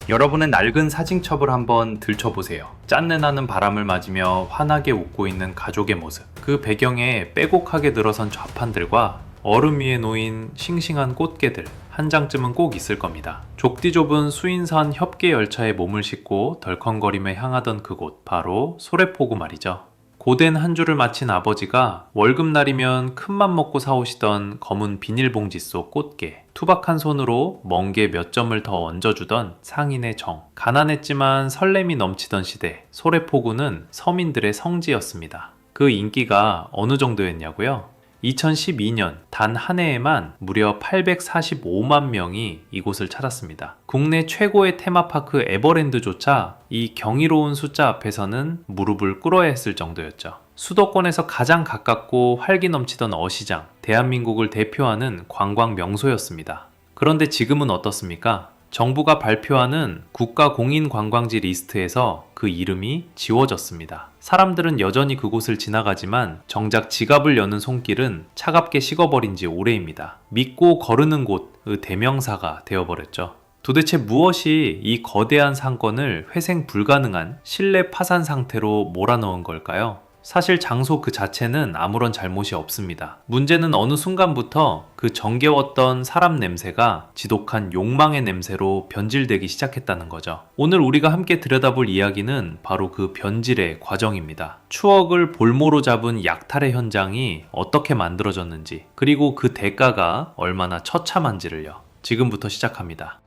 여러분의 낡은 사진첩을 한번 들춰보세요. 짠내 나는 바람을 맞으며 환하게 웃고 있는 가족의 모습. 그 배경에 빼곡하게 늘어선 좌판들과 얼음 위에 놓인 싱싱한 꽃게들 한 장쯤은 꼭 있을 겁니다. 좁디 좁은 수인선 협계 열차에 몸을 싣고 덜컹거리며 향하던 그곳, 바로 소래포구 말이죠. 고된 한 주를 마친 아버지가 월급날이면 큰맘 먹고 사오시던 검은 비닐봉지 속 꽃게, 투박한 손으로 멍게 몇 점을 더 얹어주던 상인의 정, 가난했지만 설렘이 넘치던 시대, 소래포구는 서민들의 성지였습니다. 그 인기가 어느 정도였냐고요? 2012년 단 한 해에만 무려 845만 명이 이곳을 찾았습니다. 국내 최고의 테마파크 에버랜드조차 이 경이로운 숫자 앞에서는 무릎을 꿇어야 했을 정도였죠. 수도권에서 가장 가깝고 활기 넘치던 어시장, 대한민국을 대표하는 관광 명소였습니다. 그런데 지금은 어떻습니까? 정부가 발표하는 국가공인관광지 리스트에서 그 이름이 지워졌습니다. 사람들은 여전히 그곳을 지나가지만 정작 지갑을 여는 손길은 차갑게 식어버린 지 오래입니다. 믿고 거르는 곳의 대명사가 되어버렸죠. 도대체 무엇이 이 거대한 상권을 회생 불가능한 실내 파산 상태로 몰아넣은 걸까요? 사실 장소 그 자체는 아무런 잘못이 없습니다. 문제는 어느 순간부터 그 정겨웠던 사람 냄새가 지독한 욕망의 냄새로 변질되기 시작했다는 거죠. 오늘 우리가 함께 들여다볼 이야기는 바로 그 변질의 과정입니다. 추억을 볼모로 잡은 약탈의 현장이 어떻게 만들어졌는지, 그리고 그 대가가 얼마나 처참한지를요. 지금부터 시작합니다.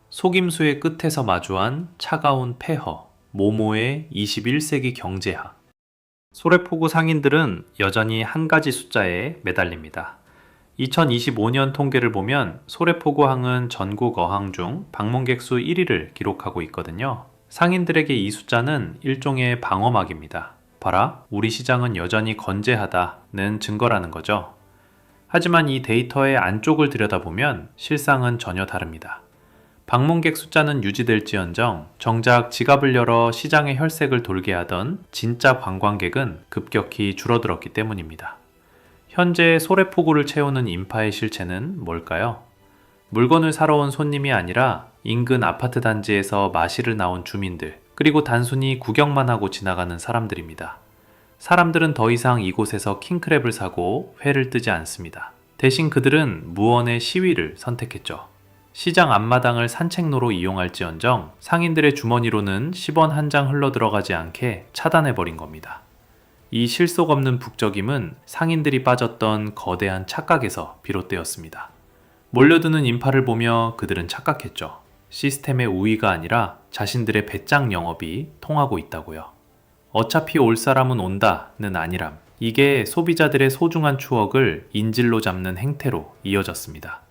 속임수의 끝에서 마주한 차가운 폐허, 모모의 21세기 경제학. 소래포구 상인들은 여전히 한 가지 숫자에 매달립니다. 2025년 통계를 보면 소래포구항은 전국 어항 중 방문객 수 1위를 기록하고 있거든요. 상인들에게 이 숫자는 일종의 방어막입니다. 봐라, 우리 시장은 여전히 건재하다는 증거라는 거죠. 하지만 이 데이터의 안쪽을 들여다보면 실상은 전혀 다릅니다. 방문객 숫자는 유지될지언정 정작 지갑을 열어 시장의 혈색을 돌게 하던 진짜 관광객은 급격히 줄어들었기 때문입니다. 현재 소래포구를 채우는 인파의 실체는 뭘까요? 물건을 사러 온 손님이 아니라 인근 아파트 단지에서 마실을 나온 주민들, 그리고 단순히 구경만 하고 지나가는 사람들입니다. 사람들은 더 이상 이곳에서 킹크랩을 사고 회를 뜨지 않습니다. 대신 그들은 무언의 시위를 선택했죠. 시장 앞마당을 산책로로 이용할지언정 상인들의 주머니로는 10원 한 장 흘러들어가지 않게 차단해버린 겁니다. 이 실속 없는 북적임은 상인들이 빠졌던 거대한 착각에서 비롯되었습니다. 몰려드는 인파를 보며 그들은 착각했죠. 시스템의 우위가 아니라 자신들의 배짱 영업이 통하고 있다고요. 어차피 올 사람은 온다는 아니람. 이게 소비자들의 소중한 추억을 인질로 잡는 행태로 이어졌습니다.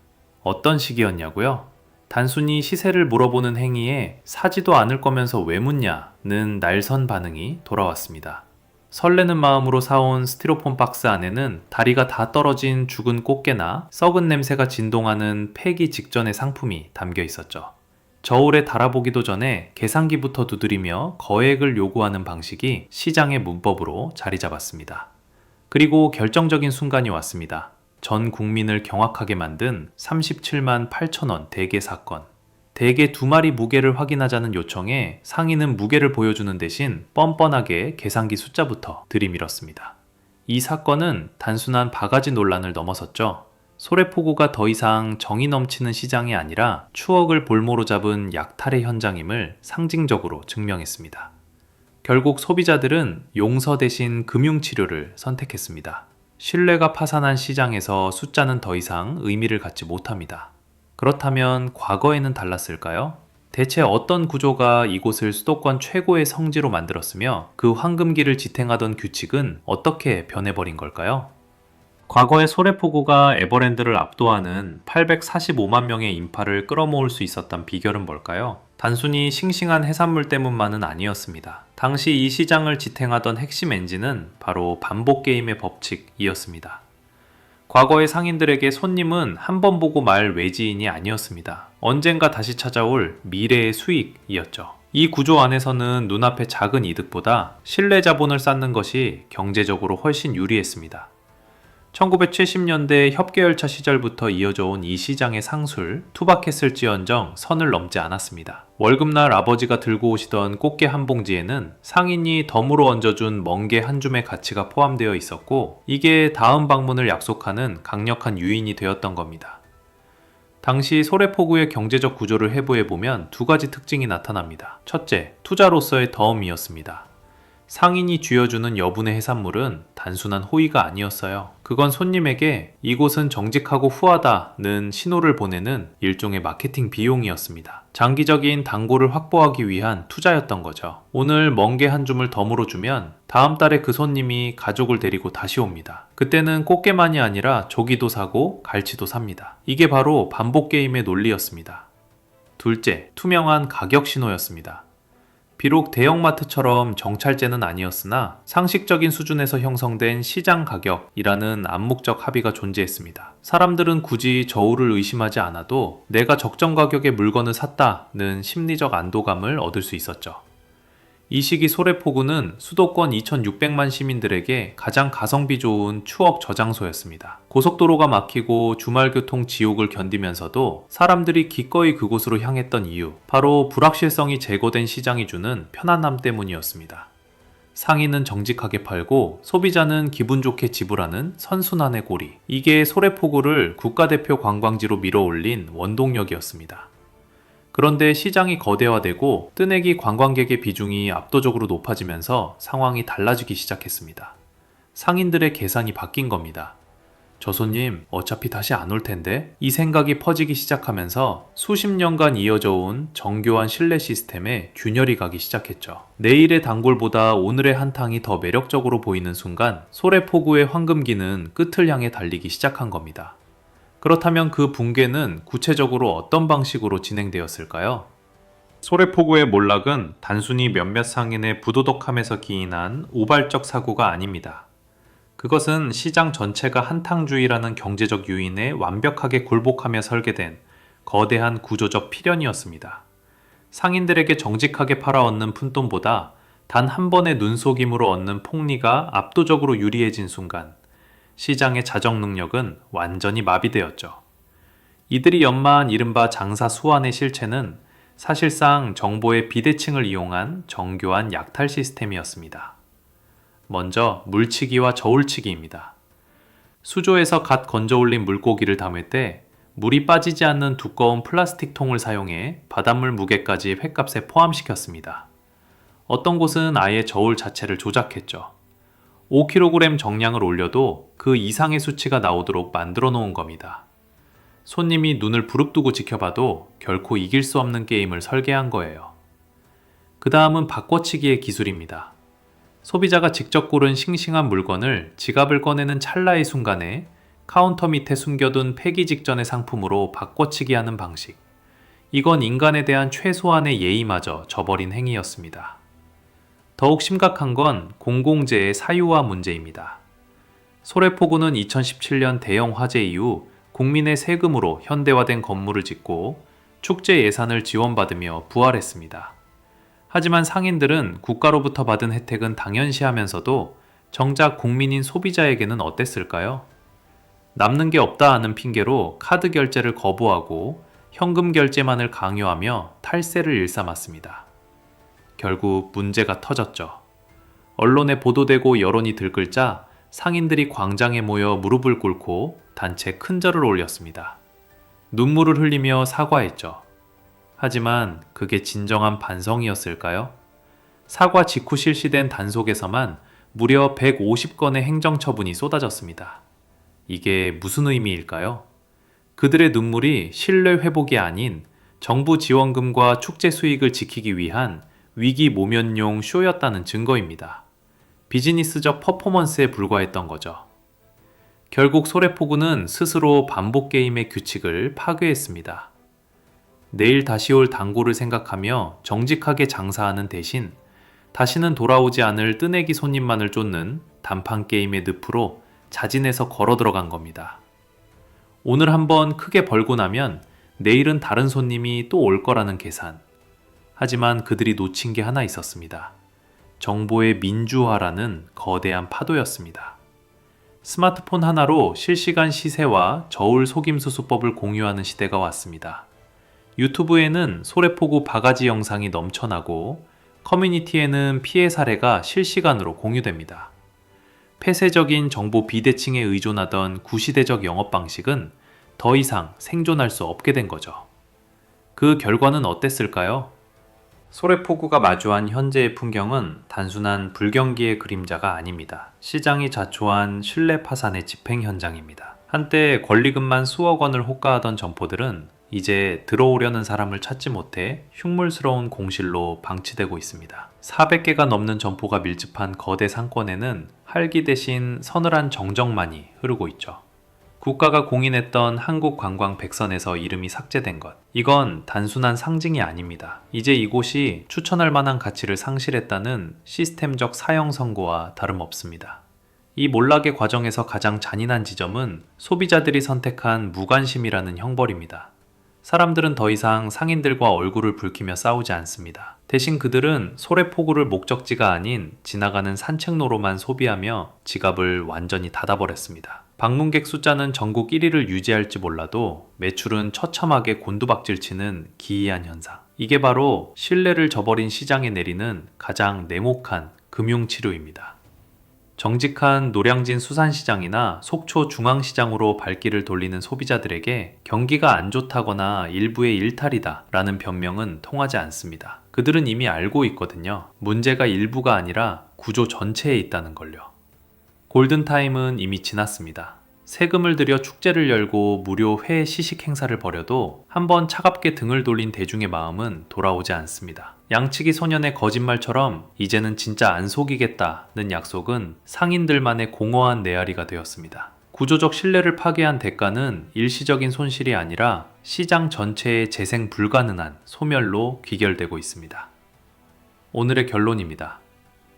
어떤 식이었냐고요? 단순히 시세를 물어보는 행위에 사지도 않을 거면서 왜 묻냐는 날선 반응이 돌아왔습니다. 설레는 마음으로 사온 스티로폼 박스 안에는 다리가 다 떨어진 죽은 꽃게나 썩은 냄새가 진동하는 폐기 직전의 상품이 담겨 있었죠. 저울에 달아보기도 전에 계산기부터 두드리며 거액을 요구하는 방식이 시장의 문법으로 자리 잡았습니다. 그리고 결정적인 순간이 왔습니다. 전 국민을 경악하게 만든 37만 8천 원 대게 사건. 대게 2마리 무게를 확인하자는 요청에 상인은 무게를 보여주는 대신 뻔뻔하게 계산기 숫자부터 들이밀었습니다. 이 사건은 단순한 바가지 논란을 넘어섰죠. 소래포구가 더 이상 정이 넘치는 시장이 아니라 추억을 볼모로 잡은 약탈의 현장임을 상징적으로 증명했습니다. 결국 소비자들은 용서 대신 금융치료를 선택했습니다. 신뢰가 파산한 시장에서 숫자는 더 이상 의미를 갖지 못합니다. 그렇다면 과거에는 달랐을까요? 대체 어떤 구조가 이곳을 수도권 최고의 성지로 만들었으며 그 황금기를 지탱하던 규칙은 어떻게 변해버린 걸까요? 과거의 소래포구가 에버랜드를 압도하는 845만 명의 인파를 끌어모을 수 있었던 비결은 뭘까요? 단순히 싱싱한 해산물 때문만은 아니었습니다. 당시 이 시장을 지탱하던 핵심 엔진은 바로 반복 게임의 법칙이었습니다. 과거의 상인들에게 손님은 한 번 보고 말 외지인이 아니었습니다. 언젠가 다시 찾아올 미래의 수익이었죠. 이 구조 안에서는 눈앞의 작은 이득보다 신뢰 자본을 쌓는 것이 경제적으로 훨씬 유리했습니다. 1970년대 협계열차 시절부터 이어져 온 이 시장의 상술, 투박했을지언정 선을 넘지 않았습니다. 월급날 아버지가 들고 오시던 꽃게 한 봉지에는 상인이 덤으로 얹어준 멍게 한 줌의 가치가 포함되어 있었고, 이게 다음 방문을 약속하는 강력한 유인이 되었던 겁니다. 당시 소래포구의 경제적 구조를 해부해보면 두 가지 특징이 나타납니다. 첫째, 투자로서의 덤이었습니다. 상인이 쥐어주는 여분의 해산물은 단순한 호의가 아니었어요. 그건 손님에게 이곳은 정직하고 후하다는 신호를 보내는 일종의 마케팅 비용이었습니다. 장기적인 단골을 확보하기 위한 투자였던 거죠. 오늘 멍게 한 줌을 덤으로 주면 다음 달에 그 손님이 가족을 데리고 다시 옵니다. 그때는 꽃게만이 아니라 조기도 사고 갈치도 삽니다. 이게 바로 반복 게임의 논리였습니다. 둘째, 투명한 가격 신호였습니다. 비록 대형마트처럼 정찰제는 아니었으나 상식적인 수준에서 형성된 시장 가격이라는 암묵적 합의가 존재했습니다. 사람들은 굳이 저울을 의심하지 않아도 내가 적정 가격에 물건을 샀다는 심리적 안도감을 얻을 수 있었죠. 이 시기 소래포구는 수도권 2,600만 시민들에게 가장 가성비 좋은 추억 저장소였습니다. 고속도로가 막히고 주말 교통 지옥을 견디면서도 사람들이 기꺼이 그곳으로 향했던 이유, 바로 불확실성이 제거된 시장이 주는 편안함 때문이었습니다. 상인은 정직하게 팔고 소비자는 기분 좋게 지불하는 선순환의 고리. 이게 소래포구를 국가대표 관광지로 밀어올린 원동력이었습니다. 그런데 시장이 거대화되고 뜨내기 관광객의 비중이 압도적으로 높아지면서 상황이 달라지기 시작했습니다. 상인들의 계산이 바뀐 겁니다. 저 손님 어차피 다시 안 올 텐데? 이 생각이 퍼지기 시작하면서 수십 년간 이어져 온 정교한 신뢰 시스템에 균열이 가기 시작했죠. 내일의 단골보다 오늘의 한탕이 더 매력적으로 보이는 순간 소래포구의 황금기는 끝을 향해 달리기 시작한 겁니다. 그렇다면 그 붕괴는 구체적으로 어떤 방식으로 진행되었을까요? 소래포구의 몰락은 단순히 몇몇 상인의 부도덕함에서 기인한 우발적 사고가 아닙니다. 그것은 시장 전체가 한탕주의라는 경제적 유인에 완벽하게 굴복하며 설계된 거대한 구조적 필연이었습니다. 상인들에게 정직하게 팔아얻는 푼돈보다 단 한 번의 눈속임으로 얻는 폭리가 압도적으로 유리해진 순간 시장의 자정 능력은 완전히 마비되었죠. 이들이 연마한 이른바 장사 수완의 실체는 사실상 정보의 비대칭을 이용한 정교한 약탈 시스템이었습니다. 먼저 물치기와 저울치기입니다. 수조에서 갓 건져 올린 물고기를 담을 때 물이 빠지지 않는 두꺼운 플라스틱 통을 사용해 바닷물 무게까지 횟값에 포함시켰습니다. 어떤 곳은 아예 저울 자체를 조작했죠. 5kg 정량을 올려도 그 이상의 수치가 나오도록 만들어 놓은 겁니다. 손님이 눈을 부릅뜨고 지켜봐도 결코 이길 수 없는 게임을 설계한 거예요. 그 다음은 바꿔치기의 기술입니다. 소비자가 직접 고른 싱싱한 물건을 지갑을 꺼내는 찰나의 순간에 카운터 밑에 숨겨둔 폐기 직전의 상품으로 바꿔치기 하는 방식. 이건 인간에 대한 최소한의 예의마저 저버린 행위였습니다. 더욱 심각한 건 공공재의 사유화 문제입니다. 소래포구는 2017년 대형 화재 이후 국민의 세금으로 현대화된 건물을 짓고 축제 예산을 지원받으며 부활했습니다. 하지만 상인들은 국가로부터 받은 혜택은 당연시하면서도 정작 국민인 소비자에게는 어땠을까요? 남는 게 없다 하는 핑계로 카드 결제를 거부하고 현금 결제만을 강요하며 탈세를 일삼았습니다. 결국 문제가 터졌죠. 언론에 보도되고 여론이 들끓자 상인들이 광장에 모여 무릎을 꿇고 단체 큰절을 올렸습니다. 눈물을 흘리며 사과했죠. 하지만 그게 진정한 반성이었을까요? 사과 직후 실시된 단속에서만 무려 150건의 행정처분이 쏟아졌습니다. 이게 무슨 의미일까요? 그들의 눈물이 신뢰 회복이 아닌 정부 지원금과 축제 수익을 지키기 위한 위기 모면용 쇼였다는 증거입니다. 비즈니스적 퍼포먼스에 불과했던 거죠. 결국 소래포구는 스스로 반복 게임의 규칙을 파괴했습니다. 내일 다시 올 단골을 생각하며 정직하게 장사하는 대신 다시는 돌아오지 않을 뜨내기 손님만을 쫓는 단판 게임의 늪으로 자진해서 걸어 들어간 겁니다. 오늘 한번 크게 벌고 나면 내일은 다른 손님이 또 올 거라는 계산. 하지만 그들이 놓친 게 하나 있었습니다. 정보의 민주화라는 거대한 파도였습니다. 스마트폰 하나로 실시간 시세와 저울 속임수 수법을 공유하는 시대가 왔습니다. 유튜브에는 소래포구 바가지 영상이 넘쳐나고 커뮤니티에는 피해 사례가 실시간으로 공유됩니다. 폐쇄적인 정보 비대칭에 의존하던 구시대적 영업 방식은 더 이상 생존할 수 없게 된 거죠. 그 결과는 어땠을까요? 소래포구가 마주한 현재의 풍경은 단순한 불경기의 그림자가 아닙니다. 시장이 자초한 신뢰 파산의 집행 현장입니다. 한때 권리금만 수억 원을 호가하던 점포들은 이제 들어오려는 사람을 찾지 못해 흉물스러운 공실로 방치되고 있습니다. 400개가 넘는 점포가 밀집한 거대 상권에는 활기 대신 서늘한 정적만이 흐르고 있죠. 국가가 공인했던 한국관광백선에서 이름이 삭제된 것. 이건 단순한 상징이 아닙니다. 이제 이곳이 추천할 만한 가치를 상실했다는 시스템적 사형 선고와 다름없습니다. 이 몰락의 과정에서 가장 잔인한 지점은 소비자들이 선택한 무관심이라는 형벌입니다. 사람들은 더 이상 상인들과 얼굴을 붉히며 싸우지 않습니다. 대신 그들은 소래포구를 목적지가 아닌 지나가는 산책로로만 소비하며 지갑을 완전히 닫아버렸습니다. 방문객 숫자는 전국 1위를 유지할지 몰라도 매출은 처참하게 곤두박질치는 기이한 현상. 이게 바로 신뢰를 저버린 시장에 내리는 가장 냉혹한 금융치료입니다. 정직한 노량진 수산시장이나 속초 중앙시장으로 발길을 돌리는 소비자들에게 경기가 안 좋다거나 일부의 일탈이다 라는 변명은 통하지 않습니다. 그들은 이미 알고 있거든요. 문제가 일부가 아니라 구조 전체에 있다는 걸요. 골든타임은 이미 지났습니다. 세금을 들여 축제를 열고 무료 회 시식 행사를 벌여도 한번 차갑게 등을 돌린 대중의 마음은 돌아오지 않습니다. 양치기 소년의 거짓말처럼 이제는 진짜 안 속이겠다는 약속은 상인들만의 공허한 메아리가 되었습니다. 구조적 신뢰를 파괴한 대가는 일시적인 손실이 아니라 시장 전체의 재생 불가능한 소멸로 귀결되고 있습니다. 오늘의 결론입니다.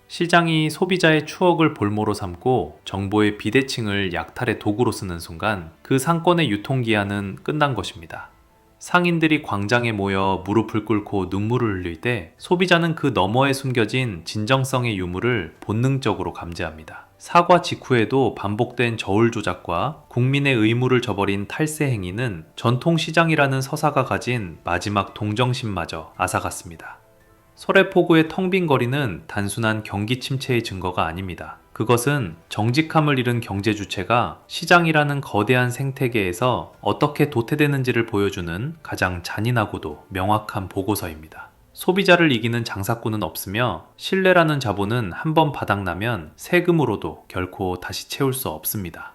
시장이 소비자의 추억을 볼모로 삼고 정보의 비대칭을 약탈의 도구로 쓰는 순간 그 상권의 유통기한은 끝난 것입니다. 상인들이 광장에 모여 무릎을 꿇고 눈물을 흘릴 때 소비자는 그 너머에 숨겨진 진정성의 유무를 본능적으로 감지합니다. 사과 직후에도 반복된 저울 조작과 국민의 의무를 저버린 탈세 행위는 전통시장이라는 서사가 가진 마지막 동정심마저 앗아갔습니다. 소래포구의 텅 빈 거리는 단순한 경기 침체의 증거가 아닙니다. 그것은 정직함을 잃은 경제 주체가 시장이라는 거대한 생태계에서 어떻게 도태되는지를 보여주는 가장 잔인하고도 명확한 보고서입니다. 소비자를 이기는 장사꾼은 없으며 신뢰라는 자본은 한번 바닥나면 세금으로도 결코 다시 채울 수 없습니다.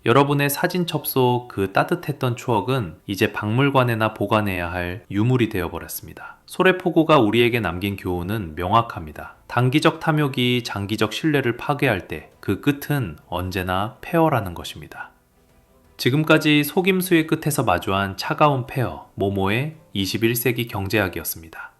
여러분의 사진 첩속 그 따뜻했던 추억은 이제 박물관에나 보관해야 할 유물이 되어버렸습니다. 소래포구가 우리에게 남긴 교훈은 명확합니다. 단기적 탐욕이 장기적 신뢰를 파괴할 때 그 끝은 언제나 폐허라는 것입니다. 지금까지 속임수의 끝에서 마주한 차가운 폐허, 모모의 21세기 경제학이었습니다.